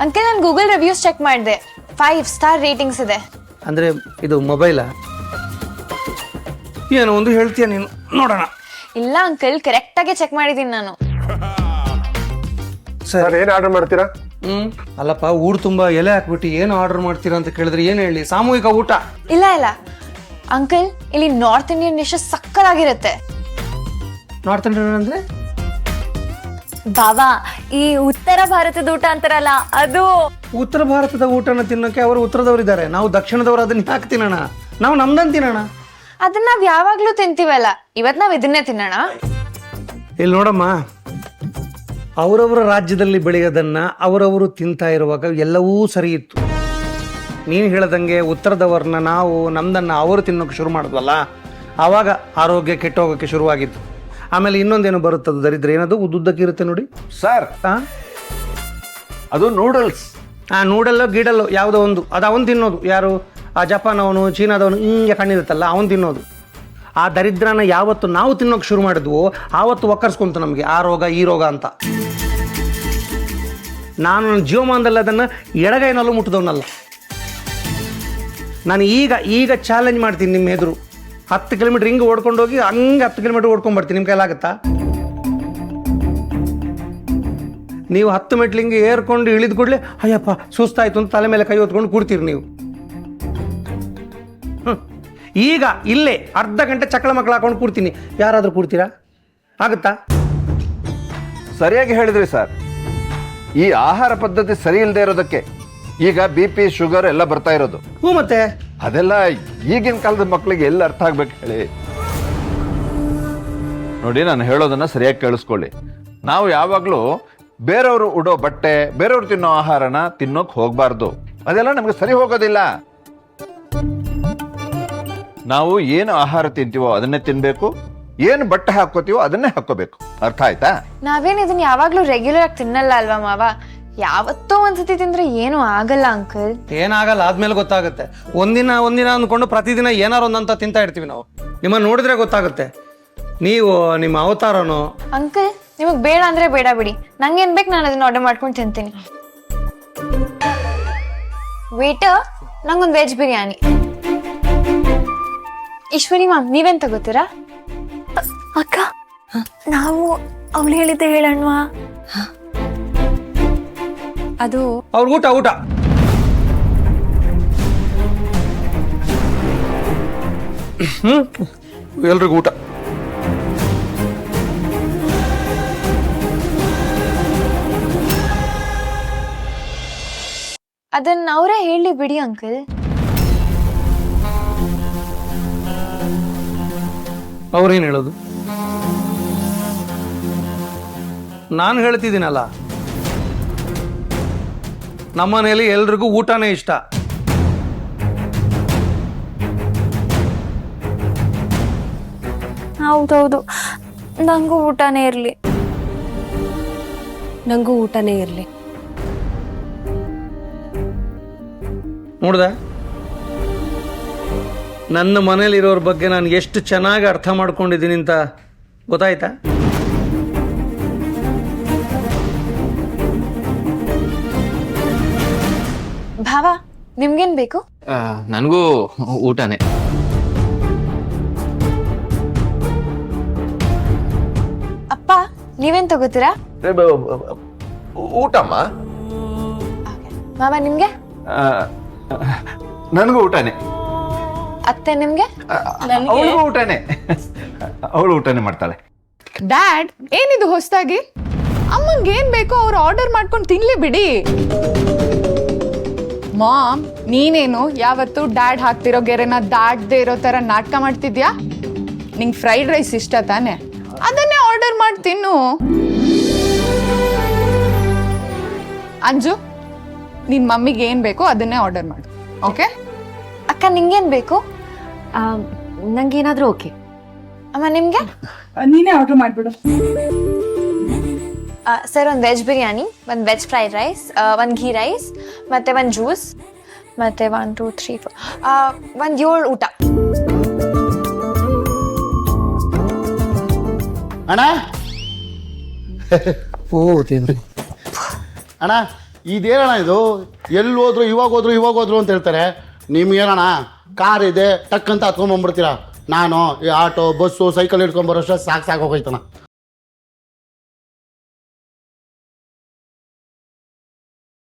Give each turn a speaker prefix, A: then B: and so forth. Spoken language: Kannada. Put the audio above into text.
A: ಅಂಕಲ್ ನಾನು ಗೂಗಲ್ ರಿವ್ಯೂಸ್ ಚೆಕ್ ಮಾಡಿದೆ 5 ಸ್ಟಾರ್ ರೇಟಿಂಗ್ಸ್ ಇದೆ.
B: ಅಂದರೆ ಇದು ಮೊಬೈಲಾ? ಏನೋ ಒಂದು ಹೇಳ್ತೀಯ ನೀನು, ನೋಡೋಣ.
A: ಇಲ್ಲ ಅಂಕಲ್, ಕರೆಕ್ಟಾಗಿ ಚೆಕ್ ಮಾಡಿದ್ದೀನಿ ನಾನು.
C: ಸರ್ ಏನು ಆರ್ಡರ್ ಮಾಡ್ತೀರಾ?
B: ಅಲ್ಲಪ್ಪ, ಊಟ ತುಂಬ ಎಲೆ ಹಾಕ್ಬಿಟ್ಟು ಏನು ಆರ್ಡರ್ ಮಾಡ್ತೀರಾ ಅಂತ ಕೇಳಿದ್ರೆ ಏನು ಹೇಳಿ? ಸಾಮೂಹಿಕ ಊಟ?
A: ಇಲ್ಲ ಅಂಕಲ್, ಇಲ್ಲಿ ನಾರ್ತ್ ಇಂಡಿಯನ್ ಡಿಶಸ್ ಸಕ್ಕತ್ತಾಗಿರುತ್ತೆ.
B: ನಾರ್ತ್ ಇಂಡಿಯನ್ ಅಂದರೆ
D: ಬಾಬಾ, ಈ ಉತ್ತರ ಭಾರತದ ಊಟ ಅಂತಾರಲ್ಲ ಅದು.
B: ಉತ್ತರ ಭಾರತದ ಊಟನ ತಿನ್ನೋಕೆ ಅವರು ಉತ್ತರದವರಿದ್ದಾರೆ, ನಾವು ದಕ್ಷಿಣದವರು. ಅದನ್ನ ಯಾಕೆ ತಿನ್ನೋಣ? ನಾವು ನಮ್ದನ್ ತಿನ್ನೋಣ.
A: ಅದನ್ನ ನಾವ್ ಯಾವಾಗ್ಲೂ ತಿಂತೀವಲ್ಲ, ಇವತ್ ನಾವ್ ಇದನ್ನೇ ತಿನ್ನೋಣ.
B: ಇಲ್ಲಿ ನೋಡಮ್ಮ, ಅವರವರ ರಾಜ್ಯದಲ್ಲಿ ಬೆಳೆಯೋದನ್ನ ಅವರವರು ತಿಂತಾ ಇರುವಾಗ ಎಲ್ಲವೂ ಸರಿ ಇತ್ತು. ನೀನು ಹೇಳ್ದಂಗೆ ಉತ್ತರದವ್ರನ್ನ ನಾವು ನಮ್ದನ್ನು ಅವರು ತಿನ್ನೋಕೆ ಶುರು ಮಾಡಿದ್ವಲ್ಲ, ಆವಾಗ ಆರೋಗ್ಯ ಕೆಟ್ಟೋಗೋಕ್ಕೆ ಶುರುವಾಗಿತ್ತು. ಆಮೇಲೆ ಇನ್ನೊಂದೇನು ಬರುತ್ತದು ದರಿದ್ರ, ಏನದು ಉದ್ದುದ್ದಕ್ಕಿರುತ್ತೆ ನೋಡಿ
C: ಸರ್. ಅದು ನೂಡಲ್ಸ್.
B: ನೂಡಲ್ಲು ಗೀಡಲ್ಲು ಯಾವುದೋ ಒಂದು ಅದು ಅವನು ತಿನ್ನೋದು. ಯಾರು? ಆ ಜಪಾನ್ ಅವನು, ಚೀನಾದವನು, ಹಿಂಗೆ ಕಣ್ಣಿರುತ್ತಲ್ಲ ಅವನು ತಿನ್ನೋದು. ಆ ದರಿದ್ರನ ಯಾವತ್ತು ನಾವು ತಿನ್ನೋಕೆ ಶುರು ಮಾಡಿದ್ವು ಆವತ್ತು ಒಕ್ಕರ್ಸ್ಕೊಂತು ನಮಗೆ ಆ ರೋಗ ಈ ರೋಗ ಅಂತ. ನಾನು ನನ್ನ ಜೀವಮಾನದಲ್ಲಿ ಅದನ್ನು ಎಡಗೈನಲ್ಲೂ ಮುಟ್ಟಿದವನಲ್ಲ. ನಾನು ಈಗ ಚಾಲೆಂಜ್ ಮಾಡ್ತೀನಿ ನಿಮ್ಮ ಎದುರು. 10 ಕಿಲೋಮೀಟ್ರ್ ಹಿಂಗೆ ಓಡ್ಕೊಂಡು ಹೋಗಿ ಹಂಗೆ 10 ಕಿಲೋಮೀಟ್ರ್ ಓಡ್ಕೊಂಡ್ಬರ್ತೀನಿ. ನಿಮ್ಮ ಕೈಲಾಗುತ್ತಾ? ನೀವು 10 ಮೆಟ್ಲು ಹಿಂಗೆ ಏರ್ಕೊಂಡು ಇಳಿದು ಕೂಡಲೇ ಅಯ್ಯಪ್ಪ ಸುಸ್ತಾಯ್ತು ಅಂತ ತಲೆ ಮೇಲೆ ಕೈ ಹೊತ್ಕೊಂಡು ಕೂಡ್ತೀರಿ ನೀವು. ಈಗ ಇಲ್ಲೇ ಅರ್ಧ ಗಂಟೆ ಚಕ್ಕಳ ಮಕ್ಕಳು ಹಾಕೊಂಡು ಕೂಡ್ತೀನಿ. ಯಾರಾದರೂ ಕೂಡ್ತೀರಾ? ಆಗುತ್ತಾ?
C: ಸರಿಯಾಗಿ ಹೇಳಿದ್ರಿ ಸರ್. ಈ ಆಹಾರ ಪದ್ಧತಿ ಸರಿ ಇಲ್ಲದೆ ಇರೋದಕ್ಕೆ ಈಗ BP ಶುಗರ್ ಎಲ್ಲ ಬರ್ತಾ ಇರೋದು.
B: ಹ್ಞೂ, ಮತ್ತೆ
C: ಅದೆಲ್ಲ ಈಗಿನ ಕಾಲದ ಮಕ್ಕಳಿಗೆ ಎಲ್ಲ ಅರ್ಥ ಆಗ್ಬೇಕು ಹೇಳಿ. ನೋಡಿ, ನಾನು ಹೇಳೋದನ್ನ ಸರಿಯಾಗಿ ಕೇಳಿಸ್ಕೊಳ್ಳಿ. ನಾವು ಯಾವಾಗಲೂ ಬೇರೆಯವರು ಉಡೋ ಬಟ್ಟೆ, ಬೇರೆಯವ್ರು ತಿನ್ನೋ ಆಹಾರನ ತಿನ್ನೋಕ್ ಹೋಗ್ಬಾರ್ದು. ಅದೆಲ್ಲ ನಮ್ಗೆ ಸರಿ ಹೋಗೋದಿಲ್ಲ. ನಾವು ಏನು ಆಹಾರ ತಿಂತೀವೋ ಅದನ್ನೇ ತಿನ್ಬೇಕು, ಏನು ಬಟ್ಟೆ ಹಾಕೋತೀವೋ ಅದನ್ನೇ ಹಾಕೋಬೇಕು. ಅರ್ಥ ಆಯ್ತಾ?
A: ನಾವೇನ್ ಇದನ್ನ ಯಾವಾಗ್ಲೂ ರೆಗ್ಯುಲರ್ ಆಗಿ ತಿನ್ನಲ್ಲ ಅಲ್ವಾ ಮಾವ? ಯಾವತ್ತೋ ಒಂದ್ಸತಿ ತಿಂದ್ರೆ ಏನು ಆಗಲ್ಲ ಅಂಕಲ್.
B: ಏನಾಗಲ್ಲ, ಆದ್ಮೇಲೆ ಗೊತ್ತಾಗುತ್ತೆ. ಒಂದಿನ ಅಂದ್ಕೊಂಡು ಪ್ರತಿದಿನ ಏನಾರು ಒಂದಂತ ತಿಂತಾ ಇರ್ತೀವಿ ನಾವು. ನಿಮ್ಮನ್ನು ನೋಡಿದ್ರೆ ಗೊತ್ತಾಗುತ್ತೆ. ನೀವು ನಿಮ್ಮ ಅವತಾರನೋ.
A: ಅಂಕಲ್, ನಿಮಗ್ ಬೇಡ ಅಂದ್ರೆ ಬೇಡ ಬಿಡಿ, ನಂಗೇನ್ ಬೇಕು ನಾನು ಅದನ್ನ ಆರ್ಡರ್ ಮಾಡ್ಕೊಂಡು ತಿಂತೀನಿ. ವೇಟರ್, ನಂಗೊಂದು ವೆಜ್ ಬಿರಿಯಾನಿ. ಈಶ್ವರಿ ಮ್ಯಾಮ್, ನೀವೇನ್ ತಗೋತೀರಾ?
D: ಅಕ್ಕ, ನಾವು ಅವಳು ಹೇಳಿದ್ದೆ ಹೇಳಣ್ವಾ? ಅದು
B: ಅವ್ರ ಊಟ ಎಲ್ರಿಗೂ ಊಟ.
A: ಅದನ್ನ ಅವರೇ ಹೇಳಿ ಬಿಡಿ ಅಂಕಲ್.
B: ಅವ್ರೇನು ಹೇಳೋದು? ನಾನು ಹೇಳ್ತಿದ್ದೀನಲ್ಲ, ನಮ್ಮನೇಲಿ ಎಲ್ರಿಗೂ ಊಟನೇ ಇಷ್ಟ.
D: ಹೌದೌದು, ನಂಗೂ ಊಟನೇ ಇರ್ಲಿ.
E: ನಂಗೂ ಊಟನೇ ಇರಲಿ.
B: ನೋಡ್ದ, ನನ್ನ ಮನೇಲಿರೋರ ಬಗ್ಗೆ ನಾನು ಎಷ್ಟು ಚೆನ್ನಾಗಿ ಅರ್ಥ ಮಾಡ್ಕೊಂಡಿದ್ದೀನಿ ಅಂತ ಗೊತ್ತಾಯ್ತಾ?
A: ಭಾವ, ನಿಮ್ಗೇನ್ ಬೇಕು?
F: ನನಗೂ ಊಟನೇ.
A: ಅಪ್ಪ, ನೀವೇನ್ ತಗೋತೀರಾ?
C: ಊಟಮ್ಮ.
A: ಮಾವ, ನಿಮ್ಗೆ?
C: ನನಗೂ ಊಟನೇ.
A: ಅತ್ತೆ, ನಿಮ್ಗೆ?
C: ಅವಳಿಗೂ ಊಟನೇ. ಅವಳು ಊಟನೇ ಮಾಡ್ತಾಳೆ.
G: ಡ್ಯಾಡ್, ಏನಿದು ಹೊಸದಾಗಿ? ಅಮ್ಮಂಗೆ ಏನ್ ಬೇಕೋ ಅವ್ರು ಆರ್ಡರ್ ಮಾಡ್ಕೊಂಡು ತಿನ್ಲಿ ಬಿಡಿ. ಮಾಮ್, ನೀನೇನು ಯಾವತ್ತು ಡ್ಯಾಡ್ ಹಾಕ್ತಿರೋ ಗೆರೆನ ದಾಟ್ದೇ ಇರೋ ತರ ನಾಟಕ ಮಾಡ್ತಿದ್ಯಾ? ನಿಂಗೆ ಫ್ರೈಡ್ ರೈಸ್ ಇಷ್ಟ ತಾನೆ? ಅದನ್ನೇ ಆರ್ಡರ್ ಮಾಡಿ ತಿನ್ನು. ಅಂಜು, ನಿನ್ ಮಮ್ಮಿಗೆ ಏನ್ ಬೇಕೋ ಅದನ್ನೇ ಆರ್ಡರ್ ಮಾಡು. ಓಕೆ
A: ಅಕ್ಕ, ನಿಂಗೇನ್ ಬೇಕು?
E: ನಂಗೇನಾದ್ರೂ ಓಕೆ.
A: ಅಮ್ಮ, ನಿಮ್ಗೆ?
G: ನೀನೇ ಆರ್ಡರ್ ಮಾಡ್ಬಿಡು.
A: ಸರ್, ಒಂದು ವೆಜ್ ಬಿರಿಯಾನಿ, ಒಂದು ವೆಜ್ ಫ್ರೈಡ್ ರೈಸ್, ಒಂದು ಘೀ ರೈಸ್, ಮತ್ತೆ ಒಂದು ಜ್ಯೂಸ್, ಮತ್ತೆ 1 2 3 4 ಒಂದು 7 ಊಟ.
H: ಅಣ್ಣ,
B: ಓ ದೇವ್ರಿ.
H: ಅಣ್ಣ,
E: ಇದೇನಣ್ಣ ಇದು ಎಲ್ಲಿ ಹೋದ್ರು ಇವಾಗ ಹೋದ್ರು ಅಂತ ಹೇಳ್ತಾರೆ. ನಿಮ್ಗೇನಣ್ಣ ಕಾರ್ ಇದೆ ಟಕ್ ಅಂತ ಹತ್ಕೊಂಡ್ಬಂದ್ಬಿಡ್ತೀರಾ. ನಾನು ಈ ಆಟೋ ಬಸ್ಸು ಸೈಕಲ್ ಹಿಡ್ಕೊಂಬರೋಷ್ಟು ಸಾಕು ಹೋಗೋಯ್ತಣ್ಣ.